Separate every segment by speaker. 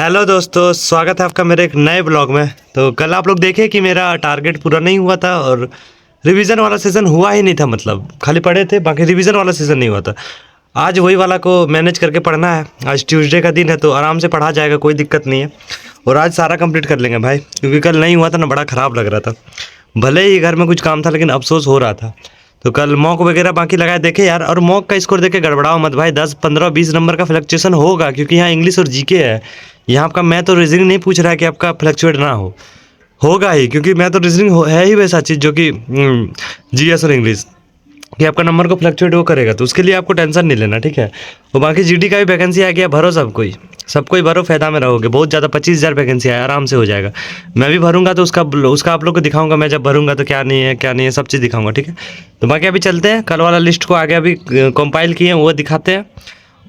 Speaker 1: Hello दोस्तों, स्वागत है आपका मेरे एक नए ब्लॉग में। तो कल आप लोग देखे कि मेरा टारगेट पूरा नहीं हुआ था और रिवीजन वाला सेशन हुआ ही नहीं था। मतलब खाली पढ़े थे, बाकी रिवीजन वाला सेशन नहीं हुआ था। आज वही वाला को मैनेज करके पढ़ना है। आज ट्यूसडे का दिन है तो आराम से पढ़ा जाएगा, कोई दिक्कत नहीं है। और आज सारा कंप्लीट कर लेंगे भाई, क्योंकि कल नहीं हुआ था ना, बड़ा ख़राब लग रहा था। भले ही घर में कुछ काम था लेकिन अफसोस हो रहा था। तो कल मॉक वगैरह बाकी लगाए देखे यार। और मॉक का स्कोर देखे गड़बड़ाओ मत भाई, 10 15 20 नंबर का फ्लक्चुएशन होगा, क्योंकि यहाँ इंग्लिश और जीके है। यहाँ आपका मैथ और रीजनिंग नहीं पूछ रहा है कि आपका फ्लक्चुएट ना हो, होगा ही, क्योंकि मैथ और रीजनिंग है ही वैसा चीज़ जो कि जीएस और इंग्लिश कि आपका नंबर को फ्लक्चुएट वो करेगा। तो उसके लिए आपको टेंशन नहीं लेना, ठीक है। और बाकी जीडी का भी वैकेंसी आ गया, भरो सबको ही भरो, फायदा में रहोगे। बहुत ज़्यादा 25,000 वैकेंसी है, आराम से हो जाएगा। मैं भी भरूंगा तो उसका आप लोग को दिखाऊंगा। मैं जब भरूंगा तो क्या नहीं है सब चीज़ दिखाऊंगा, ठीक है। तो बाकी अभी चलते हैं, कल वाला लिस्ट को आगे अभी कंपाइल किए हैं वो दिखाते हैं।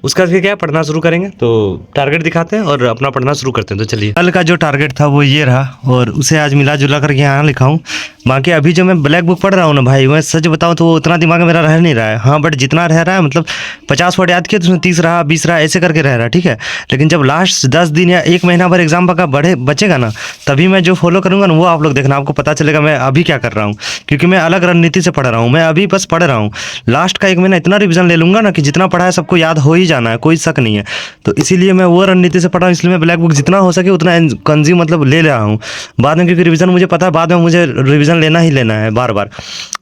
Speaker 1: उसका फिर क्या पढ़ना शुरू करेंगे। तो टारगेट दिखाते हैं और अपना पढ़ना शुरू करते हैं। तो चलिए, कल का जो टारगेट था वो ये रहा और उसे आज मिला जुला करके यहाँ लिखा हूँ। बाकी अभी जो मैं ब्लैक बुक पढ़ रहा हूँ ना भाई, मैं सच बताऊँ तो वो उतना दिमाग में मेरा रह नहीं रहा है। हाँ, बट जितना रह रहा है, मतलब 50 वर्ड याद किया तो उसमें 30 रहा, 20 रहा, ऐसे करके रह रहा है, ठीक है। लेकिन जब लास्ट 10 दिन या 1 महीना भर एग्जाम का बचेगा ना, तभी मैं जो फॉलो करूँगा ना वो आप लोग देखना, आपको पता चलेगा मैं अभी क्या कर रहा हूँ। क्योंकि मैं अलग रणनीति से पढ़ रहा हूँ। मैं अभी बस पढ़ रहा हूँ, लास्ट का 1 महीना इतना रिविजन ले लूँगा ना कि जितना पढ़ा है सबको याद हो ही जाना है, कोई शक नहीं है। तो इसीलिए मैं वो रणनीति से पढ़ रहा हूँ। इसलिए मैं ब्लैक बुक जितना हो सके उतना कंज्यूम मतलब ले रहा हूँ बाद में, क्योंकि रिवीजन मुझे पता है बाद में मुझे रिवीजन लेना ही लेना है बार बार,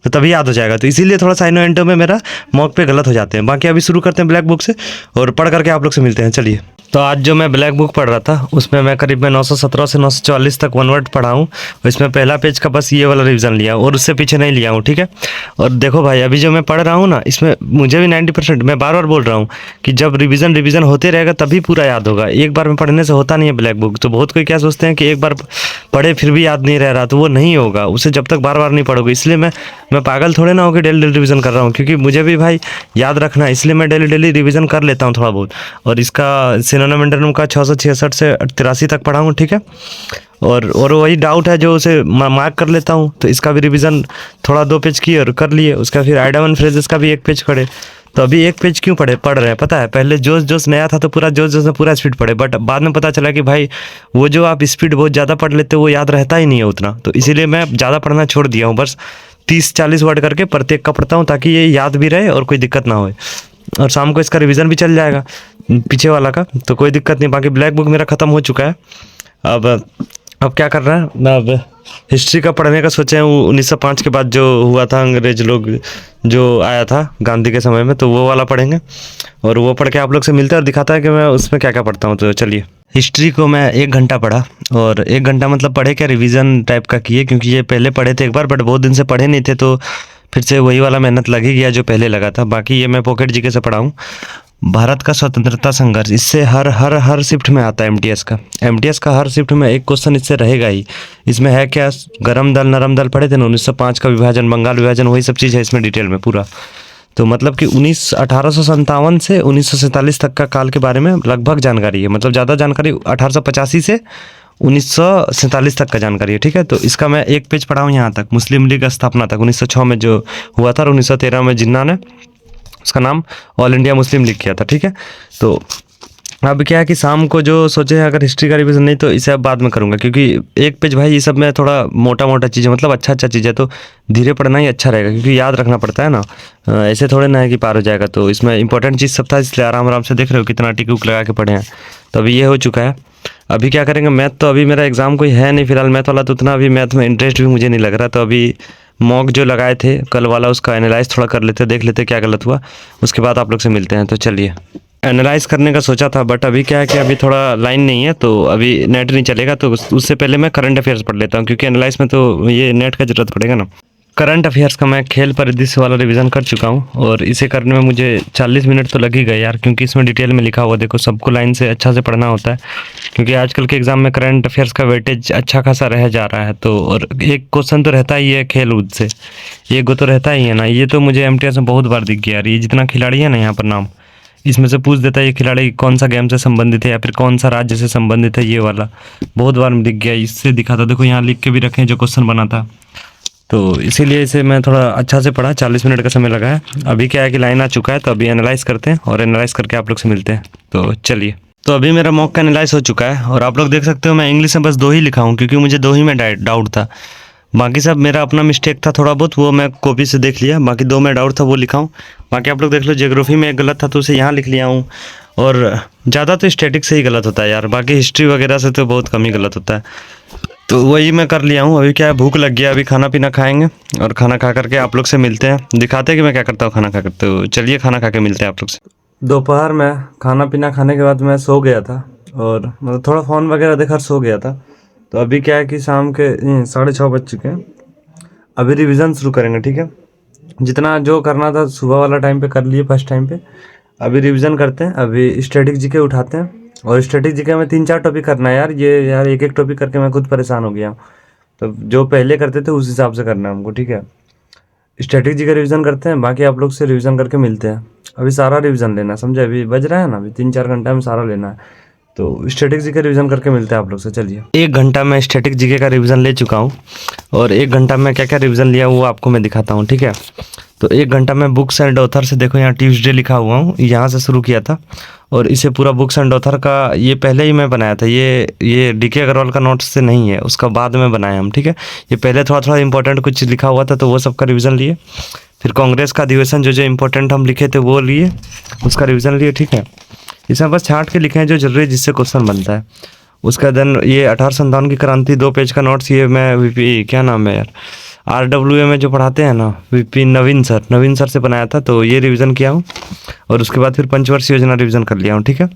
Speaker 1: तो तभी याद हो जाएगा। तो इसीलिए थोड़ा सा इनो में मेरा मॉक पे गलत हो जाते हैं। बाकी अभी शुरू करते हैं ब्लैक बुक से और पढ़ करके आप लोग से मिलते हैं। चलिए, तो आज जो मैं ब्लैक बुक पढ़ रहा था उसमें मैं करीब में 917 से 944 तक वन वर्ड पढ़ा हूँ। इसमें पहला पेज का बस ये वाला रिवीजन लिया और उससे पीछे नहीं लिया हूँ, ठीक है। और देखो भाई, अभी जो मैं पढ़ रहा हूँ ना, इसमें मुझे भी 90%, मैं बार बार बोल रहा हूँ कि जब रिवीजन होते रहेगा तभी पूरा याद होगा। एक बार में पढ़ने से होता नहीं है ब्लैक बुक। तो बहुत कोई क्या सोचते हैं कि एक बार पढ़े फिर भी याद नहीं रह रहा, तो वो नहीं होगा उसे जब तक बार बार नहीं पढ़ोगे। इसलिए मैं पागल थोड़े ना हो कि डेली रिवीजन कर रहा हूँ, क्योंकि मुझे भी भाई याद रखना है। इसलिए मैं डेली रिवीजन कर लेता हूँ थोड़ा बहुत। और इसका सिनोनिम एंटोनिम का 666 से 83 तक पढ़ा हूँ, ठीक है। और वही डाउट है जो उसे मार्क कर लेता हूँ। तो इसका भी रिवीजन थोड़ा 2 पेज किए और कर लिए। उसका फिर आइडिया वन फ्रेजेस का भी 1 पेज पढ़े। तो अभी 1 पेज क्यों पढ़ रहे हैं पता है? पहले जोश नया था तो पूरा जोश में पूरा स्पीड पढ़े, बट बाद में पता चला कि भाई वो जो आप स्पीड बहुत ज़्यादा पढ़ लेते हो वो याद रहता ही नहीं है उतना। तो इसीलिए मैं ज़्यादा पढ़ना छोड़ दिया हूँ। बस 30-40 वर्ड करके प्रत्येक का पढ़ता हूँ, ताकि ये याद भी रहे और कोई दिक्कत ना हो। और शाम को इसका रिवीजन भी चल जाएगा पीछे वाला का, तो कोई दिक्कत नहीं। बाकी ब्लैक बुक मेरा ख़त्म हो चुका है। अब क्या कर रहा है, अब हिस्ट्री का पढ़ने का सोचे हैं। 1905 के बाद जो हुआ था, अंग्रेज लोग जो आया था गांधी के समय में, तो वो वाला पढ़ेंगे। और वो पढ़ के आप लोग से मिलता है और दिखाता है कि मैं उसमें क्या क्या पढ़ता हूँ। तो चलिए, हिस्ट्री को मैं 1 घंटा पढ़ा। और 1 घंटा मतलब पढ़े क्या, रिवीजन टाइप का किए, क्योंकि ये पहले पढ़े थे एक बार, बट बहुत दिन से पढ़े नहीं थे, तो फिर से वही वाला मेहनत लग ही गया जो पहले लगा था। बाकी ये मैं पॉकेट जीके से पढ़ा हूँ। भारत का स्वतंत्रता संघर्ष, इससे हर शिफ्ट में आता है। एमटीएस का हर शिफ्ट में एक क्वेश्चन इससे रहेगा ही। इसमें है क्या, गरम दल नरम दल पढ़े थे ना, 1905 का विभाजन, बंगाल विभाजन, वही सब चीज़ है इसमें डिटेल में पूरा। तो मतलब कि 1857 से 1947 तक का काल के बारे में लगभग जानकारी है। मतलब ज़्यादा जानकारी 1885 से 1947 तक का जानकारी है, ठीक है। तो इसका मैं 1 पेज पढ़ा हूँ यहाँ तक, मुस्लिम लीग स्थापना तक, 1906 में जो हुआ था और 1913 में जिन्ना ने उसका नाम ऑल इंडिया मुस्लिम लीग किया था, ठीक है। तो अब क्या है कि शाम को जो सोचे अगर हिस्ट्री का रिवीजन नहीं, तो इसे अब बाद में करूँगा, क्योंकि 1 पेज भाई ये सब में थोड़ा मोटा चीज़ है, मतलब अच्छा चीज़ है, तो धीरे पढ़ना ही अच्छा रहेगा, क्योंकि याद रखना पड़ता है ना। ऐसे थोड़े ना है कि पार हो जाएगा। तो इसमें इंपॉर्टेंट चीज़ सब था, इसलिए आराम से देख रहे हो कितना टिक उक लगा के पढ़े हैं। तो अभी ये हो चुका है। अभी क्या करेंगे, मैथ तो अभी मेरा एग्ज़ाम कोई है नहीं फिलहाल, मैथ वाला, तो उतना अभी मैथ में इंटरेस्ट भी मुझे नहीं लग रहा। तो अभी मॉक जो लगाए थे कल वाला, उसका एनालाइज थोड़ा कर लेते, देख लेते क्या गलत हुआ, उसके बाद आप लोग से मिलते हैं। तो चलिए, एनालाइज करने का सोचा था, बट अभी क्या है कि अभी थोड़ा लाइन नहीं है, तो अभी नेट नहीं चलेगा। तो उससे पहले मैं करंट अफेयर्स पढ़ लेता हूँ, क्योंकि एनालाइज में तो ये नेट का ज़रूरत पड़ेगा ना। करंट अफेयर्स का मैं खेल परिदृश्य वाला रिवीजन कर चुका हूँ, और इसे करने में मुझे 40 मिनट तो लग ही गए यार, क्योंकि इसमें डिटेल में लिखा हुआ देखो, सबको लाइन से अच्छा से पढ़ना होता है। क्योंकि आजकल के एग्ज़ाम में करंट अफेयर्स का वेटेज अच्छा खासा रह जा रहा है। तो और एक क्वेश्चन तो रहता ही है खेल कूद से, ये गो तो रहता ही है ना। ये तो मुझे एमटीएस में बहुत बार दिख गया यार। ये जितना खिलाड़ी है ना यहाँ पर नाम, इसमें से पूछ देता है ये खिलाड़ी कौन सा गेम से संबंधित है या फिर कौन सा राज्य से संबंधित है, ये वाला बहुत बार दिख गया। इससे दिखा था, देखो यहाँ लिख के भी रखे जो क्वेश्चन बना था। तो इसीलिए इसे मैं थोड़ा अच्छा से पढ़ा, 40 मिनट का समय लगा है। अभी क्या है कि लाइन आ चुका है, तो अभी एनालाइज करते हैं और एनालाइज करके आप लोग से मिलते हैं। तो चलिए। तो अभी मेरा मॉक का एनालाइज हो चुका है और आप लोग देख सकते हो मैं इंग्लिश में बस 2 ही लिखा हूँ क्योंकि मुझे 2 ही में डाउट था। बाकी सब मेरा अपना मिस्टेक था थोड़ा बहुत, वो मैं कॉपी से देख लिया। बाकी 2 में डाउट था वो लिखा हूँ। बाकी आप लोग देख लो, ज्योग्राफी में एक गलत था तो उसे यहाँ लिख लिया हूँ। और ज़्यादा तो स्टैटिक से ही गलत होता है यार, बाकी हिस्ट्री वगैरह से तो बहुत कम ही गलत होता है। तो वही मैं कर लिया हूँ। अभी क्या है, भूख लग गया, अभी खाना पीना खाएंगे और खाना खा करके आप लोग से मिलते हैं, दिखाते हैं कि मैं क्या करता हूँ खाना खा कर। तो चलिए खाना खा के मिलते हैं आप लोग से। दोपहर में खाना पीना खाने के बाद मैं सो गया था और मतलब थोड़ा फ़ोन वगैरह देखकर सो गया था। तो अभी क्या है कि शाम के 6:30 बज चुके हैं। अभी रिवीजन शुरू करेंगे, ठीक है। जितना जो करना था सुबह वाला टाइम पे कर लिए, फर्स्ट टाइम पे। अभी रिवीजन करते हैं। अभी स्टैटिक जीके उठाते हैं और स्टैटिक जीके में 3-4 टॉपिक करना है यार। ये यार एक एक टॉपिक करके मैं खुद परेशान हो गया हूँ। तो जो पहले करते थे उस हिसाब से करना है हमको, ठीक है। स्टैटिक जी का रिवीजन करते हैं, बाकी आप लोग से रिवीजन करके मिलते हैं। अभी सारा रिवीजन लेना है, समझे। अभी बज रहा है ना, अभी 3-4 घंटा में सारा लेना है। तो स्टैटिक जीके रिवीजन करके मिलते हैं आप लोग से, चलिए। 1 घंटा मैं स्टैटिक जीके का रिवीजन ले चुका हूँ और 1 घंटा में क्या क्या रिवीजन लिया वो आपको मैं दिखाता हूँ, ठीक है। तो 1 घंटा में बुक्स एंड ऑथर से, देखो यहाँ ट्यूसडे लिखा हुआ हूँ, यहाँ से शुरू किया था। और इसे पूरा बुक्स एंड ऑथर का ये पहले ही मैं बनाया था। ये डीके अग्रवाल का नोट्स से नहीं है, उसका बाद में बनाया हम, ठीक है। ये पहले थोड़ा थोड़ा इंपॉर्टेंट कुछ लिखा हुआ था तो वो सब का रिवीजन लिए। फिर कांग्रेस का अधिवेशन जो जो इंपॉर्टेंट हम लिखे थे वो लिए, उसका रिवीजन लिए, ठीक है। इसमें बस छांट के लिखे हैं जो जरूरी, जिससे क्वेश्चन बनता है। उसका देन ये 1857 की क्रांति 2 पेज का नोट्स, ये मैं वीपी क्या नाम है यार, RWA में जो पढ़ाते हैं ना, वीपी नवीन सर से बनाया था, तो ये रिवीजन किया हूँ। और उसके बाद फिर पंचवर्षीय योजना रिवीजन कर लिया हूँ, ठीक है।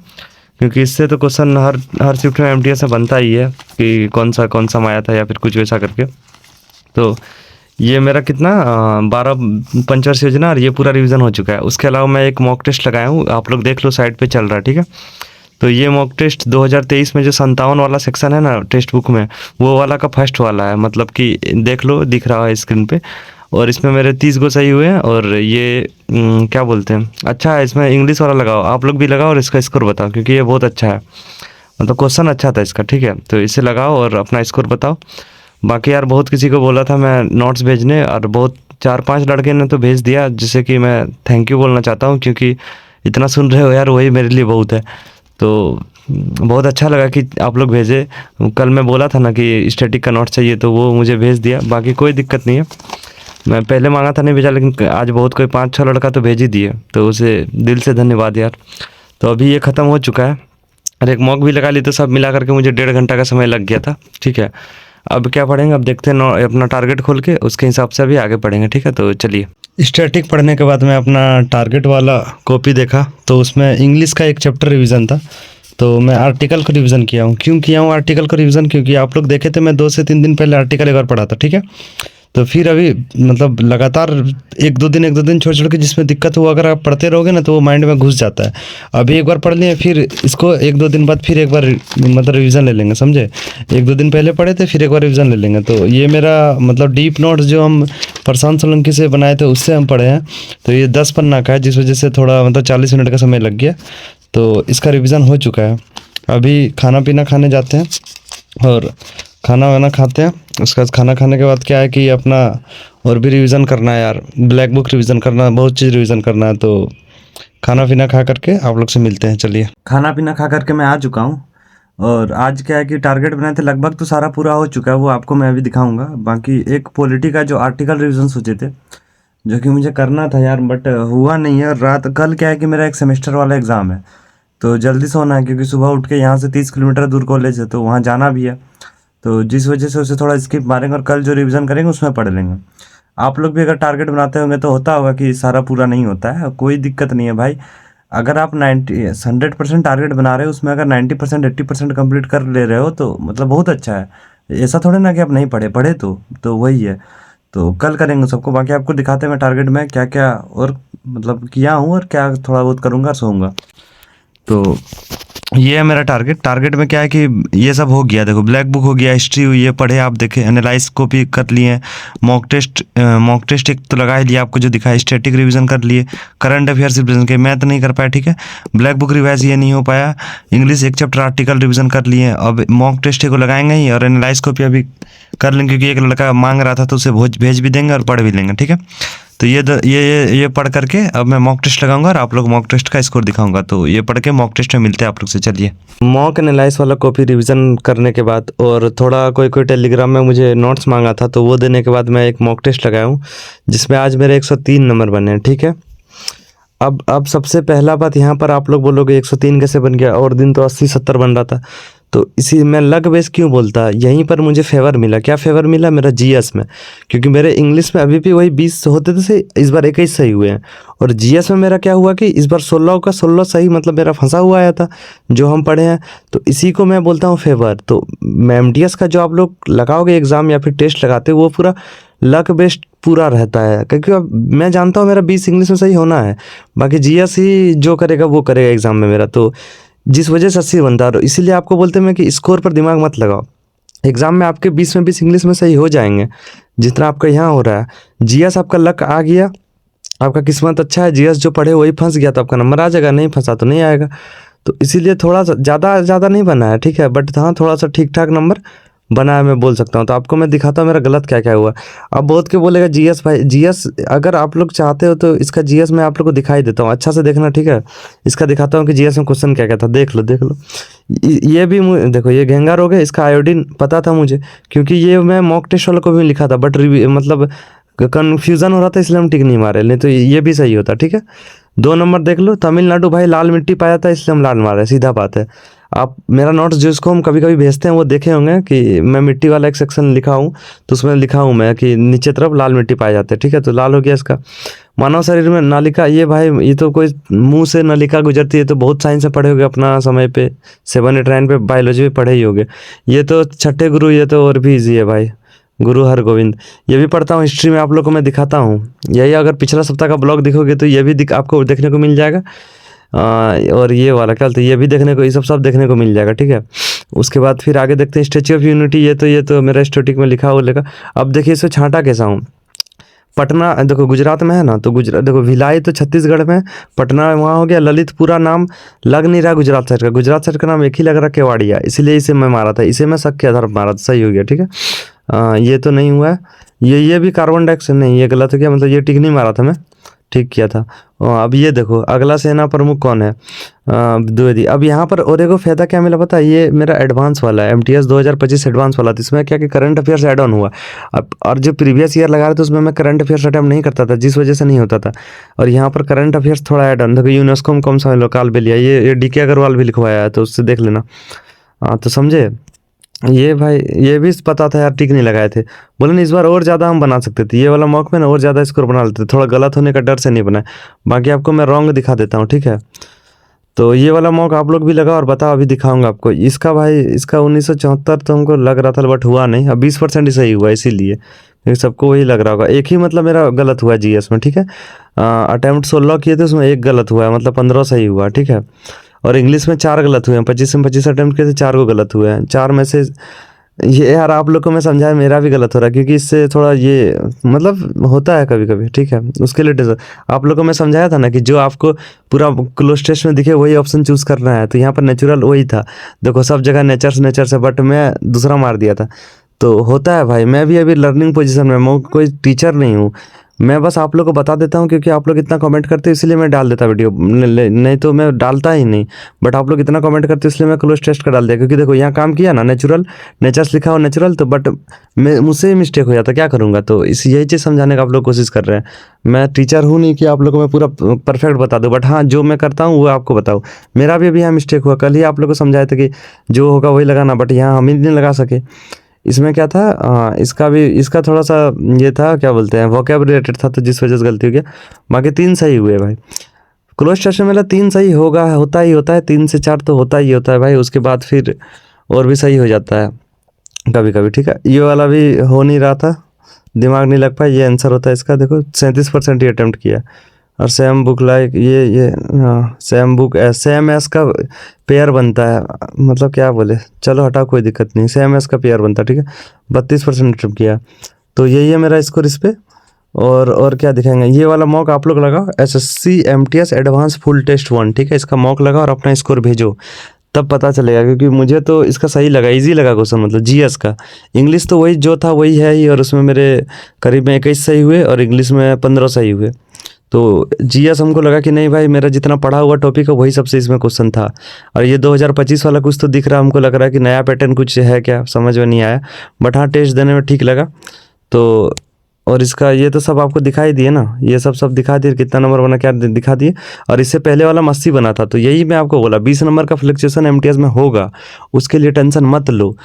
Speaker 1: क्योंकि इससे तो क्वेश्चन हर शिफ्ट में MTS में बनता ही है कि कौन सा आया था या फिर कुछ वैसा करके। तो ये मेरा कितना 12 पंचवर्षीय योजना और ये पूरा रिवीजन हो चुका है। उसके अलावा मैं एक मॉक टेस्ट लगाया हूँ, आप लोग देख लो, साइड पे चल रहा है, ठीक है। तो ये मॉक टेस्ट 2023 में जो 57 वाला सेक्शन है ना टेक्स्ट बुक में, वो वाला का फर्स्ट वाला है। मतलब कि देख लो, दिख रहा है स्क्रीन पे। और इसमें मेरे 30 गो सही हुए हैं। और ये क्या बोलते हैं, अच्छा है। इसमें इंग्लिश वाला लगाओ, आप लोग भी लगाओ और इसका स्कोर बताओ, क्योंकि ये बहुत अच्छा है। मतलब क्वेश्चन अच्छा था इसका, ठीक है। तो इसे लगाओ और अपना स्कोर बताओ। बाकी यार बहुत किसी को बोला था मैं नोट्स भेजने, और बहुत 4-5 लड़के ने तो भेज दिया, जिससे कि मैं थैंक यू बोलना चाहता हूँ, क्योंकि इतना सुन रहे हो यार, वही मेरे लिए बहुत है। तो बहुत अच्छा लगा कि आप लोग भेजे। कल मैं बोला था ना कि स्टैटिक का नोट चाहिए, तो वो मुझे भेज दिया। बाकी कोई दिक्कत नहीं है, मैं पहले मांगा था नहीं भेजा, लेकिन आज बहुत कोई 5-6 लड़का तो भेज ही दिए, तो उसे दिल से धन्यवाद यार। तो अभी ये ख़त्म हो चुका है और एक मॉक भी लगा ली, तो सब मिला करके मुझे 1.5 घंटा का समय लग गया था, ठीक है। अब क्या पढ़ेंगे, अब देखते हैं अपना टारगेट खोल के, उसके हिसाब से अभी आगे पढ़ेंगे, ठीक है। तो चलिए। स्टैटिक पढ़ने के बाद मैं अपना टारगेट वाला कॉपी देखा, तो उसमें इंग्लिश का एक चैप्टर रिवीजन था। तो मैं आर्टिकल को रिवीजन किया हूँ। क्यों किया हूँ आर्टिकल को रिवीजन, क्योंकि आप लोग देखे थे मैं 2 से 3 दिन पहले आर्टिकल एक बार पढ़ा था, ठीक है। तो फिर अभी मतलब लगातार 1-2 दिन छोड़ के जिसमें दिक्कत हो, अगर आप पढ़ते रहोगे ना तो वो माइंड में घुस जाता है। अभी एक बार पढ़ लिए, फिर इसको 1-2 दिन बाद फिर एक बार मतलब रिवीजन ले लेंगे, समझे। 1-2 दिन पहले पढ़े थे, फिर एक बार रिवीजन ले लेंगे। तो ये मेरा मतलब डीप नोट्स जो हम प्रशांत सोलंकी से बनाए थे, उससे हम पढ़े हैं। तो ये 10 पन्ना का है, जिस वजह से थोड़ा मतलब 40 मिनट का समय लग गया। तो इसका रिवीजन हो चुका है। अभी खाना पीना खाने जाते हैं और खाना वाना खाते हैं। उसके बाद खाना खाने के बाद क्या है कि अपना और भी रिवीजन करना है यार, ब्लैक बुक रिवीजन करना, बहुत चीज़ रिवीजन करना है। तो खाना पीना खा करके आप लोग से मिलते हैं, चलिए। खाना पीना खा करके मैं आ चुका हूँ और आज क्या है कि टारगेट बनाए थे, लगभग तो सारा पूरा हो चुका है, वो आपको मैं अभी दिखाऊंगा। बाकी एक पॉलिटी का जो आर्टिकल रिवीजन सोचे थे, जो कि मुझे करना था यार, बट हुआ नहीं है। रात कल क्या है कि मेरा एक सेमेस्टर वाला एग्ज़ाम है, तो जल्दी सोना है, क्योंकि सुबह उठ के यहाँ से 30 किलोमीटर दूर कॉलेज है, तो वहाँ जाना भी है। तो जिस वजह से उसे थोड़ा स्किप मारेंगे और कल जो रिवीजन करेंगे उसमें पढ़ लेंगे। आप लोग भी अगर टारगेट बनाते होंगे तो होता होगा कि सारा पूरा नहीं होता है, कोई दिक्कत नहीं है भाई। अगर आप 100% टारगेट बना रहे हो, उसमें अगर 90% 80% कंप्लीट कर ले रहे हो तो मतलब बहुत अच्छा है। ऐसा थोड़े ना कि आप नहीं पढ़े तो वही है। तो कल करेंगे सबको। बाकी आपको दिखाते हैं मैं टारगेट में क्या क्या और मतलब किया हूँ और क्या थोड़ा बहुत करूँगा, सोऊंगा। तो ये है मेरा टारगेट में क्या है कि ये सब हो गया। देखो ब्लैक बुक हो गया, हिस्ट्री हुई है, पढ़े आप, देखे, एनालाइज कॉपी कर लिए, मॉक टेस्ट एक तो लगा ही लिया आपको जो दिखा, स्टैटिक रिवीजन कर लिए, करंट अफेयर्स रिवीजन किए, मैथ नहीं कर पाया, ठीक है। ब्लैक बुक रिवाइज ये नहीं हो पाया, इंग्लिश एक चैप्टर आर्टिकल रिवीजन कर लिए। अब मॉक टेस्ट को लगाएंगे ही और एनालाइज कॉपी अभी कर लेंगे, क्योंकि एक लड़का मांग रहा था तो उसे भेज भी देंगे और पढ़ भी लेंगे, ठीक है। तो ये पढ़ करके अब मैं मॉक टेस्ट लगाऊंगा और आप लोग मॉक टेस्ट का स्कोर दिखाऊंगा। तो ये पढ़ के मॉक टेस्ट में मिलते हैं आप लोग से। चलिए, मॉक एनालाइज वाला कॉपी रिवीजन करने के बाद और थोड़ा कोई टेलीग्राम में मुझे नोट्स मांगा था, तो वो देने के बाद मैं एक मॉक टेस्ट लगाया हूँ जिसमें आज मेरे 103 नंबर बने हैं। ठीक है, अब सबसे पहला बात यहाँ पर आप लोग बोलोगे 103 कैसे बन गया, और दिन तो 80-70 बन रहा था। तो इसी मैं लक बेस क्यों बोलता, यहीं पर मुझे फेवर मिला। क्या फेवर मिला? मेरा जीएस में, क्योंकि मेरे इंग्लिश में अभी भी वही 20 होते थे, इस बार 21 सही हुए हैं। और जीएस में मेरा क्या हुआ कि इस बार 16 का 16 सही, मतलब मेरा फंसा हुआ आया था जो हम पढ़े हैं। तो इसी को मैं बोलता हूँ फेवर। तो एमटीएस का जो आप लोग लगाओगे एग्ज़ाम या फिर टेस्ट लगाते हो, वो पूरा लक बेस्ड पूरा रहता है, क्योंकि अब मैं जानता हूँ मेरा 20 इंग्लिश में सही होना है, बाकी जीएस ही जो करेगा वो करेगा एग्ज़ाम में मेरा। तो जिस वजह से 80 बनता है। इसीलिए आपको बोलते हैं मैं कि स्कोर पर दिमाग मत लगाओ, एग्ज़ाम में आपके 20 में 20 इंग्लिश में सही हो जाएंगे जितना आपका यहाँ हो रहा है। जीएस आपका लक आ गया, आपका किस्मत अच्छा है, जीएस जो पढ़े वही फंस गया तो आपका नंबर आ जाएगा, नहीं फंसा तो नहीं आएगा। तो इसीलिए थोड़ा सा ज़्यादा नहीं बना है, ठीक है, बट हाँ थोड़ा सा ठीक ठाक नंबर बना है, मैं बोल सकता हूँ। तो आपको मैं दिखाता हूँ मेरा गलत क्या क्या हुआ। अब बहुत के बोलेगा जीएस भाई, जीएस अगर आप लोग चाहते हो तो इसका जीएस मैं आप लोग को दिखाई देता हूँ, अच्छा से देखना, ठीक है। इसका दिखाता हूँ कि जीएस में क्वेश्चन क्या क्या था, देख लो। ये भी देखो, ये घेंगा रोग है, इसका आयोडीन पता था मुझे, क्योंकि ये मैं मॉक टेस्ट वाले को भी लिखा था, बट मतलब कन्फ्यूज़न हो रहा था इसलिए हम टिक नहीं मारे, नहीं तो ये भी सही होता। ठीक है, 2 नंबर देख लो, तमिलनाडु भाई लाल मिट्टी पाया था इसलिए हम लाल मारे, सीधा बात है। आप मेरा नोट्स जिसको हम कभी कभी भेजते हैं वो देखे होंगे कि मैं मिट्टी वाला एक सेक्शन लिखा हूँ, तो उसमें लिखा हूँ मैं कि नीचे तरफ लाल मिट्टी पाए जाते हैं। ठीक है, तो लाल हो गया इसका। मानव शरीर में नालिका, ये भाई ये तो कोई मुंह से नलिका गुजरती है, तो बहुत साइंस से पढ़े होगे अपना समय पे, 7, 8, 9 पे बायोलॉजी में पढ़े ही होगे। ये तो छठे गुरु, ये तो और भी ईजी है भाई, गुरु हरगोविंद। ये भी पढ़ता हूँ हिस्ट्री में, आप लोग को मैं दिखाता हूँ। यही अगर पिछला सप्ताह का ब्लॉग देखोगे तो ये भी आपको देखने को मिल जाएगा। और ये वाला क्या तो ये भी देखने को, ये सब देखने को मिल जाएगा। ठीक है, उसके बाद फिर आगे देखते हैं स्टैच्यू ऑफ यूनिटी। ये तो मेरा स्टैटिक में लिखा हुआ लेगा। अब देखिए इसको छांटा कैसा हूँ। पटना देखो गुजरात में है ना, तो गुजरात देखो, भिलाई तो छत्तीसगढ़ में, पटना वहाँ हो गया। ललित पूरा नाम लग नहीं रहा गुजरात साइड का, गुजरात साइड का नाम एक ही लग रहा केवाड़िया, इसलिए इसे मैं मारा था, इसे मैं शक के आधार पर मारा था, सही हो गया। ठीक है, ये तो नहीं हुआ है, ये भी कार्बन डाइऑक्साइड नहीं, ये गलत हो गया, मतलब ये टिक नहीं मारा था मैं, ठीक किया था। अब ये देखो अगला सेना प्रमुख कौन है, द्विवेदी। अब यहाँ पर और एक फायदा क्या मिला पता है, ये मेरा एडवांस वाला है, एमटीएस 2025 एडवांस वाला था। इसमें क्या कि करंट अफेयर्स ऐड ऑन हुआ। अब और जो प्रीवियस ईयर लगा रहे थे उसमें मैं करंट अफेयर्स अटेम्प्ट नहीं करता था, जिस वजह से नहीं होता था। और यहाँ पर करंट अफेयर्स थोड़ा ऐड ऑन, देखो यूनेस्को में कौन सा लोकाल पे लिया, ये डीके अग्रवाल भी लिखवाया है, तो उससे देख लेना। तो समझे, ये भाई ये भी पता था यार, टिक नहीं लगाए थे। बोले ना इस बार और ज़्यादा हम बना सकते थे, ये वाला मॉक में ना और ज़्यादा स्कोर बना लेते थे, थोड़ा गलत होने का डर से नहीं बनाए। बाकी आपको मैं रॉन्ग दिखा देता हूँ, ठीक है। तो ये वाला मॉक आप लोग भी लगाओ और बताओ, अभी दिखाऊंगा आपको। इसका भाई इसका 1974 तो हमको लग रहा था, बट हुआ नहीं। अब 20% ही सही हुआ, इसीलिए क्योंकि सबको वही लग रहा होगा। एक ही मतलब मेरा गलत हुआ जीएस में, ठीक है। अटैम्प्ट 16 किए थे, उसमें एक गलत हुआ है, मतलब 15 सही हुआ, ठीक है। और इंग्लिश में 4 गलत हुए हैं, 25 में 25 अटैम्प्ट किए थे, 4 को गलत हुए हैं। 4 में से ये यार आप लोग को मैं समझाया, मेरा भी गलत हो रहा है, क्योंकि इससे थोड़ा ये मतलब होता है कभी कभी, ठीक है। उसके लिए आप लोग को मैं समझाया था ना कि जो आपको पूरा क्लोज टेस्ट में दिखे वही ऑप्शन चूज़ करना है। तो यहाँ पर नेचुरल वही था, देखो सब जगह नेचर से, बट मैं दूसरा मार दिया था। तो होता है भाई, मैं भी अभी लर्निंग पोजीशन में, मैं कोई टीचर नहीं हूँ, मैं बस आप लोग को बता देता हूँ, क्योंकि आप लोग इतना कमेंट करते हो इसलिए मैं डाल देता वीडियो, नहीं तो मैं डालता ही नहीं। बट आप लोग इतना कमेंट करते हो इसलिए मैं क्लोज टेस्ट का डाल दिया, क्योंकि देखो यहाँ काम किया ना, नेचर्स लिखा हो नेचुरल, तो बट मैं मुझसे ही मिस्टेक हो जाता, क्या करूँगा। तो यही चीज़ समझाने का आप लोग कोशिश कर रहे हैं। मैं टीचर हूँ नहीं कि आप लोग को मैं पूरा परफेक्ट बता दूँ, बट हाँ जो मैं करता हूँ वो आपको बताऊँ। मेरा भी अभी यहाँ मिस्टेक हुआ, कल ही आप लोग को समझाया था कि जो होगा वही लगाना, बट यहाँ हम ही नहीं लगा सके। इसमें क्या था, इसका थोड़ा सा ये था, क्या बोलते हैं, वोकैब रिलेटेड था, तो जिस वजह से गलती हो गया। बाकी 3 सही हुए भाई, क्लोज टेस्ट में 3 सही होता ही होता है, 3 से 4 तो होता ही होता है भाई। उसके बाद फिर और भी सही हो जाता है कभी कभी, ठीक है। ये वाला भी हो नहीं रहा था, दिमाग नहीं लग पाया, ये आंसर होता है इसका। देखो 37% ही अटैम्प्ट किया। और सेम बुक लाइक ये हाँ, सेम बुक सेम एस का पेयर बनता है, मतलब क्या बोले, चलो हटाओ कोई दिक्कत नहीं, सेम एस का पेयर बनता है, ठीक है। 32% अटैम्प्ट किया। तो यही है मेरा स्कोर इस पर। और क्या दिखाएंगे, ये वाला मॉक आप लोग लगाओ, SSC MTS advance full test 1, ठीक है। इसका मॉक लगाओ और अपना स्कोर भेजो,
Speaker 2: तब पता चलेगा, क्योंकि मुझे तो इसका सही लगा, इजी लगा क्वेश्चन, मतलब जीएस का। इंग्लिश तो वही जो था वही है ही, और उसमें मेरे करीब में 21 सही हुए और इंग्लिश में 15 सही हुए। तो जीएस हमको लगा कि नहीं भाई, मेरा जितना पढ़ा हुआ टॉपिक है वही सबसे इसमें क्वेश्चन था। और ये 2025 वाला कुछ तो दिख रहा, हमको लग रहा है कि नया पैटर्न कुछ है क्या, समझ में नहीं आया। बट हाँ, टेस्ट देने में ठीक लगा। तो और इसका ये तो सब आपको दिखाई दिए ना, ये सब दिखा दिए, कितना नंबर बना क्या दिखा दिए। और इससे पहले वाला 80 बना था, तो यही मैं आपको बोला 20 नंबर का फ्लक्चुएशन एमटीएस में होगा, उसके लिए टेंशन मत लो।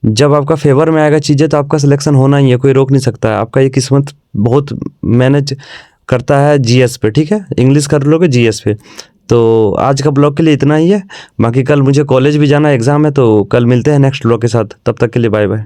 Speaker 2: जब आपका फेवर में आएगा चीज़ें तो आपका सिलेक्शन होना ही है, कोई रोक नहीं सकता है। आपका ये किस्मत बहुत मैनेज करता है जीएस पे, ठीक है, इंग्लिश कर लोगे जीएस पे। तो आज का ब्लॉग के लिए इतना ही है, बाकी कल मुझे कॉलेज भी जाना, एग्ज़ाम है, तो कल मिलते हैं नेक्स्ट ब्लॉग के साथ। तब तक के लिए बाय बाय।